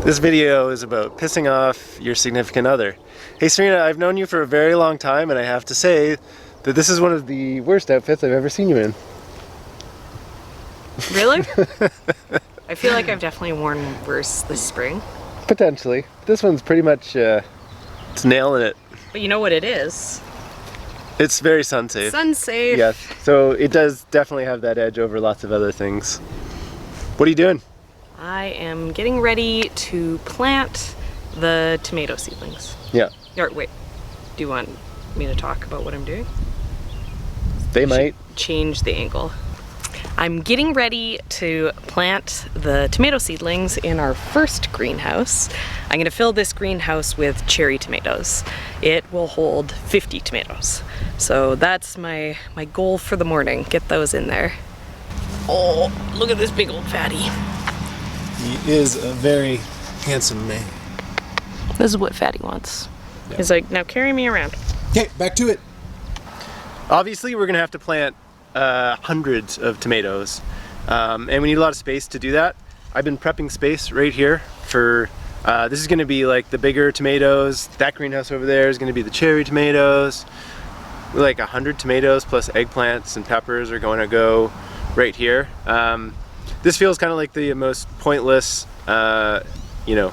This video is about pissing off your significant other. Hey Serina, I've known you for a very long time and I have to say that this is one of the worst outfits I've ever seen you in. Really? I feel like I've definitely worn worse this spring. Potentially. This one's pretty much, it's nailing it. But you know what it is? It's very sun safe. Sun safe. Yes, so it does definitely have that edge over lots of other things. What are you doing? I am getting ready to plant the tomato seedlings. Yeah. Or wait, do you want me to talk about what I'm doing? They might. Change the angle. I'm getting ready to plant the tomato seedlings in our first greenhouse. I'm going to fill this greenhouse with cherry tomatoes. It will hold 50 tomatoes. So that's my goal for the morning. Get those in there. Oh, look at this big old fatty. He is a very handsome man. This is what Fatty wants. Yep. He's like, now carry me around. Okay, back to it. Obviously, we're gonna have to plant hundreds of tomatoes, and we need a lot of space to do that. I've been prepping space right here for, this is gonna be like the bigger tomatoes. That greenhouse over there is gonna be the cherry tomatoes. Like 100 tomatoes plus eggplants and peppers are going to go right here. This feels kind of like the most pointless, you know,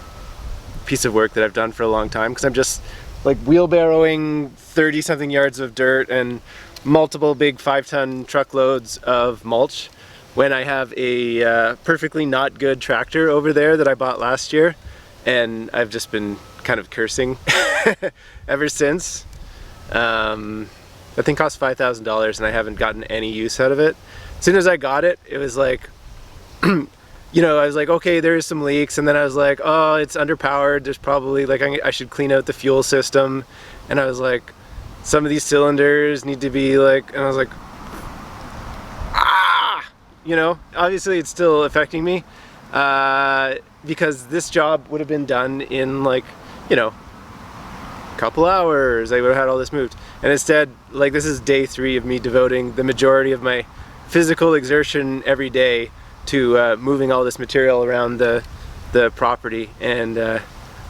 piece of work that I've done for a long time, because I'm just like wheelbarrowing 30-something yards of dirt and multiple big 5-ton truckloads of mulch when I have a perfectly not good tractor over there that I bought last year, and I've just been kind of cursing ever since. That thing cost $5,000 and I haven't gotten any use out of it. As soon as I got it, it was like, you know, I was like, okay, there's some leaks, and then I was like, oh, it's underpowered, there's probably, like, I should clean out the fuel system, and I was like, some of these cylinders need to be like, and I was like, ah! You know, obviously it's still affecting me, because this job would have been done in, like, you know, a couple hours, I would have had all this moved, and instead, like, this is day 3 of me devoting the majority of my physical exertion every day to moving all this material around the property, and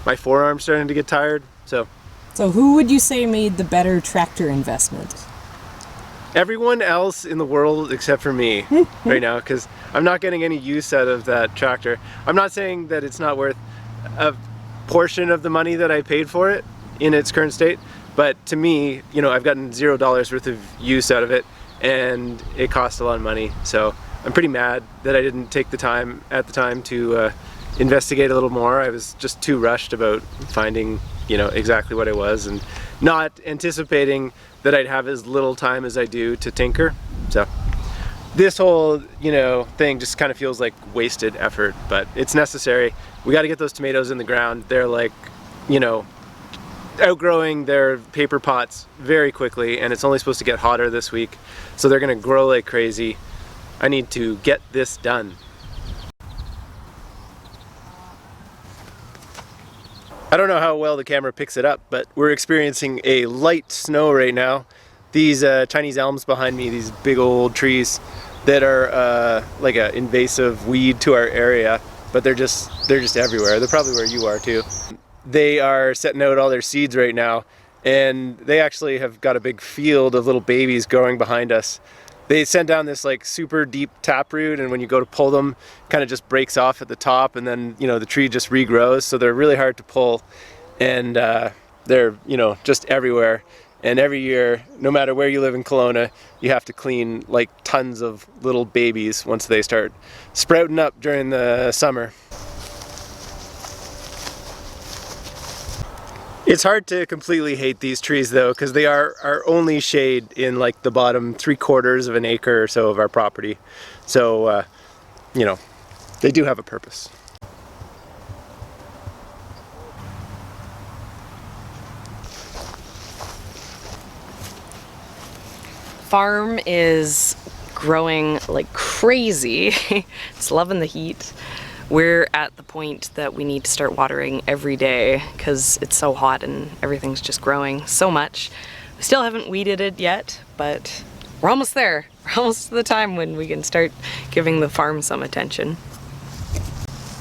my forearm's starting to get tired. So who would you say made the better tractor investment? Everyone else in the world except for me right now, because I'm not getting any use out of that tractor. I'm not saying that it's not worth a portion of the money that I paid for it in its current state, but to me, you know, I've gotten $0 worth of use out of it, and it cost a lot of money. So I'm pretty mad that I didn't take the time at the time to investigate a little more. I was just too rushed about finding, you know, exactly what it was, and not anticipating that I'd have as little time as I do to tinker. So this whole, you know, thing just kind of feels like wasted effort, but it's necessary. We got to get those tomatoes in the ground. They're like, you know, outgrowing their paper pots very quickly, and it's only supposed to get hotter this week, so they're gonna grow like crazy. I need to get this done. I don't know how well the camera picks it up, but we're experiencing a light snow right now. These Chinese elms behind me, these big old trees that are like an invasive weed to our area, but they're just everywhere. They're probably where you are too. They are setting out all their seeds right now, and they actually have got a big field of little babies growing behind us. They send down this like super deep taproot, and when you go to pull them, kind of just breaks off at the top, and then, you know, the tree just regrows, so they're really hard to pull, and they're, you know, just everywhere. And every year, no matter where you live in Kelowna, you have to clean like tons of little babies once they start sprouting up during the summer. It's hard to completely hate these trees though, because they are our only shade in like the bottom 3/4 of an acre or so of our property. So, you know, they do have a purpose. Farm is growing like crazy. It's loving the heat. We're at the point that we need to start watering every day because it's so hot and everything's just growing so much. We still haven't weeded it yet, but we're almost there. We're almost to the time when we can start giving the farm some attention.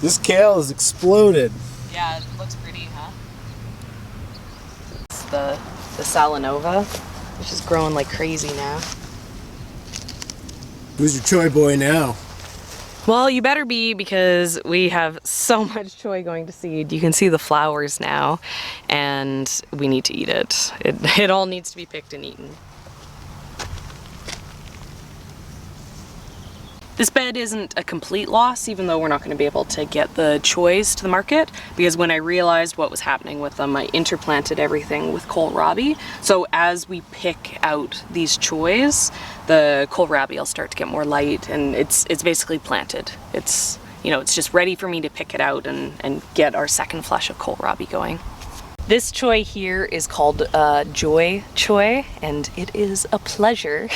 This kale has exploded. Yeah, it looks pretty, huh? It's the Salanova, which is growing like crazy now. Who's your choy boy now? Well, you better be, because we have so much choy going to seed. You can see the flowers now, and we need to eat it. It all needs to be picked and eaten. This bed isn't a complete loss, even though we're not going to be able to get the choys to the market, because when I realized what was happening with them, I interplanted everything with kohlrabi. So as we pick out these choys, the kohlrabi will start to get more light, and it's basically planted. It's, you know, it's just ready for me to pick it out and get our second flush of kohlrabi going. This choy here is called Joy Choy, and it is a pleasure.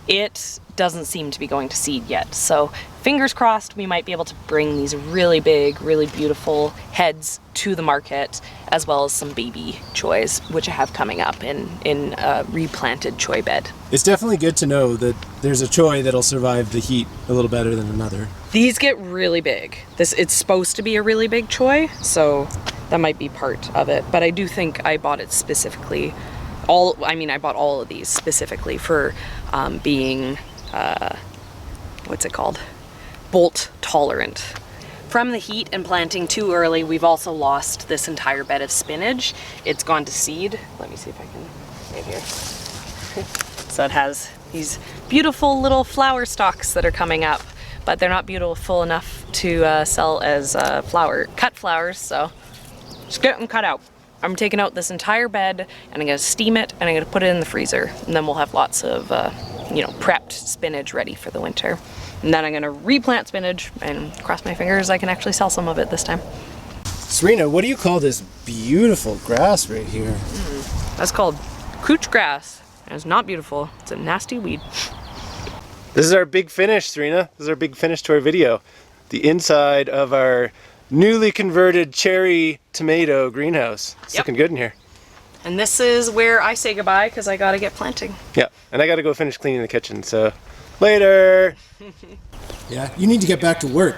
It doesn't seem to be going to seed yet, so fingers crossed we might be able to bring these really big, really beautiful heads to the market, as well as some baby choys, which I have coming up in a replanted choy bed. It's definitely good to know that there's a choy that'll survive the heat a little better than another. These get really big. It's supposed to be a really big choy, so that might be part of it, but I do think I bought it specifically. I bought all of these specifically for being, what's it called? Bolt tolerant. From the heat and planting too early, we've also lost this entire bed of spinach. It's gone to seed. Let me see if I can, right here. So it has these beautiful little flower stalks that are coming up, but they're not beautiful enough to sell as cut flowers, so just get them cut out. I'm taking out this entire bed, and I'm gonna steam it, and I'm gonna put it in the freezer, and then we'll have lots of, prepped spinach ready for the winter. And then I'm gonna replant spinach, and cross my fingers I can actually sell some of it this time. Serina, what do you call this beautiful grass right here? That's called couch grass, and it's not beautiful. It's a nasty weed. This is our big finish, Serina. This is our big finish to our video. The inside of our newly converted cherry tomato greenhouse. It's looking good in here. And this is where I say goodbye, because I gotta get planting. Yeah, and I gotta go finish cleaning the kitchen, so later. Yeah, you need to get back to work.